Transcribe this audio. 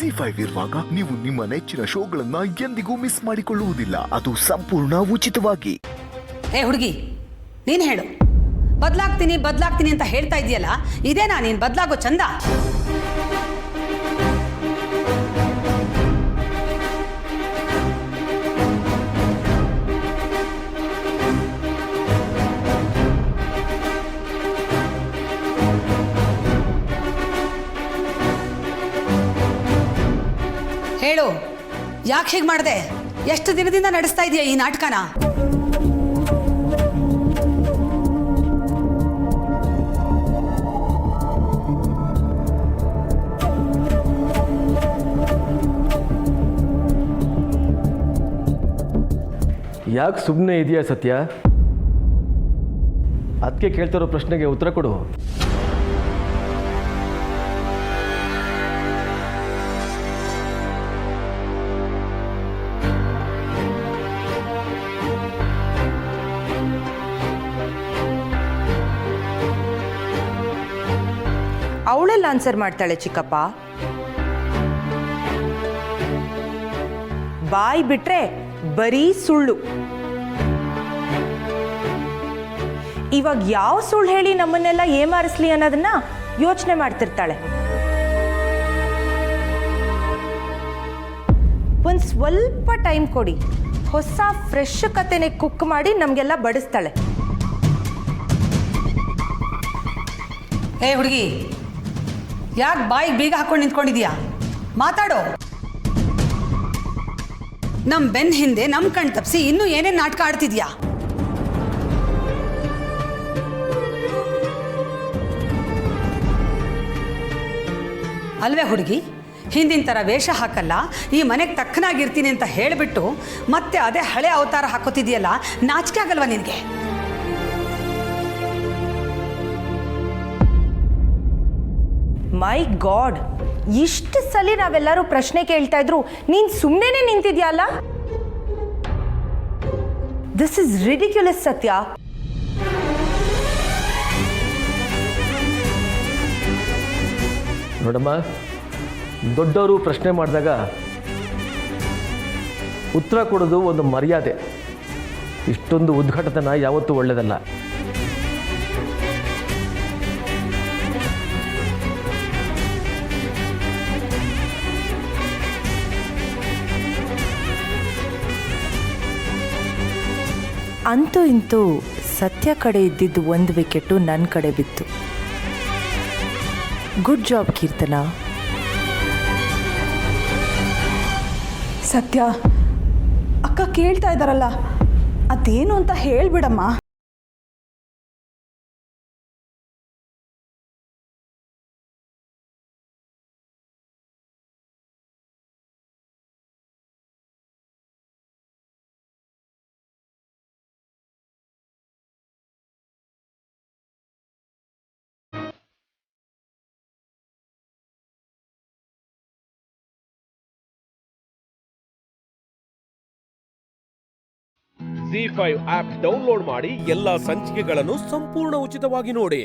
ಜಿ5 ಇರುವಾಗ ನೀವು ನಿಮ್ಮ ನೆಚ್ಚಿನ ಶೋಗಳನ್ನ ಎಂದಿಗೂ ಮಿಸ್ ಮಾಡಿಕೊಳ್ಳುವುದಿಲ್ಲ. ಅದು ಸಂಪೂರ್ಣ ಉಚಿತವಾಗಿ. ಏ ಹುಡುಗಿ, ನೀನು ಹೇಳು. ಬದಲಾಗ್ತೀನಿ ಬದಲಾಗ್ತೀನಿ ಅಂತ ಹೇಳ್ತಾ ಇದೆಯಲ್ಲ, ಇದೇನಾ ನೀನು ಬದಲಾಗೋ ಚಂದ? ಹೇಳು, ಯಾಕೆ ಹೀಗೆ ಮಾಡಿದೆ? ಎಷ್ಟು ದಿನದಿಂದ ನಡೆಸ್ತಾ ಇದೆಯಾ ಈ ನಾಟಕನ? ಯಾಕೆ ಸುಮ್ಮನೆ ಇದೆಯಾ ಸತ್ಯ? ಅದಕ್ಕೆ ಕೇಳ್ತಿರೋ ಪ್ರಶ್ನೆಗೆ ಉತ್ತರ ಕೊಡು. ಅವಳೆಲ್ಲ ಆನ್ಸರ್ ಮಾಡ್ತಾಳೆ ಚಿಕ್ಕಪ್ಪ. ಬಾಯಿ ಬಿಟ್ರೆ ಬರೀ ಸುಳ್ಳು. ಇವಾಗ ಯಾವ ಸುಳ್ಳು ಹೇಳಿ ನಮ್ಮನ್ನೆಲ್ಲ ಏಮಾರಿಸ್ಲಿ ಅನ್ನೋದನ್ನ ಯೋಚನೆ ಮಾಡ್ತಿರ್ತಾಳೆ. ಒಂದು ಸ್ವಲ್ಪ ಟೈಮ್ ಕೊಡಿ, ಹೊಸ ಫ್ರೆಶ್ ಕತೆನೆ ಕುಕ್ ಮಾಡಿ ನಮಗೆಲ್ಲ ಬಡಿಸ್ತಾಳೆ. ಏ ಹುಡುಗಿ, ಯಾಕೆ ಬಾಯಿಗೆ ಬೀಗ ಹಾಕೊಂಡು ನಿಂತ್ಕೊಂಡಿದ್ಯಾ? ಮಾತಾಡೋ. ನಮ್ಮ ಬೆನ್ನ ಹಿಂದೆ ನಮ್ಮ ಕಣ್ ತಪ್ಪಿಸಿ ಇನ್ನೂ ಏನೇನು ನಾಟಕ ಆಡ್ತಿದ್ಯಾ? ಅಲ್ವೇ ಹುಡುಗಿ, ಹಿಂದಿನ ಥರ ವೇಷ ಹಾಕಲ್ಲ, ಈ ಮನೆಗೆ ತಕ್ಕನಾಗಿರ್ತೀನಿ ಅಂತ ಹೇಳಿಬಿಟ್ಟು ಮತ್ತೆ ಅದೇ ಹಳೆ ಅವತಾರ ಹಾಕೋತಿದ್ಯಲ್ಲ, ನಾಚಿಕೆ ಆಗಲ್ವಾ ನಿನಗೆ? ಮೈ ಗಾಡ್, ಇಷ್ಟು ಸಲ ನಾವೆಲ್ಲರೂ ಪ್ರಶ್ನೆ ಕೇಳ್ತಾ ಇದ್ರು ನೀನ್ ಸುಮ್ಮನೆ ನಿಂತಿದ್ಯಲ್ಲ. ದಿಸ್ ಇಸ್ ರಿಡಿಕ್ಯುಲಸ್ ಸತ್ಯ. ನೋಡಮ್ಮ, ದೊಡ್ಡವರು ಪ್ರಶ್ನೆ ಮಾಡಿದಾಗ ಉತ್ತರ ಕೊಡೋದು ಒಂದು ಮರ್ಯಾದೆ. ಇಷ್ಟೊಂದು ಉದ್ಘಾಟತನ ಯಾವತ್ತೂ ಒಳ್ಳೆಯದಲ್ಲ. ಅಂತೂ ಇಂತೂ ಸತ್ಯ ಕಡೆ ಇದ್ದಿದ್ದು ಒಂದು ವಿಕೆಟು ನನ್ನ ಕಡೆ ಬಿತ್ತು. ಗುಡ್ ಜಾಬ್ ಕೀರ್ತನ. ಸತ್ಯ, ಅಕ್ಕ ಕೇಳ್ತಾ ಇದ್ದಾರಲ್ಲ, ಅದೇನು ಅಂತ ಹೇಳ್ಬಿಡಮ್ಮ. ಜಿ5 ಆಪ್ ಡೌನ್ಲೋಡ್ ಮಾಡಿ ಎಲ್ಲಾ ಸಂಚಿಕೆಗಳನ್ನು ಸಂಪೂರ್ಣ ಉಚಿತವಾಗಿ ನೋಡಿ.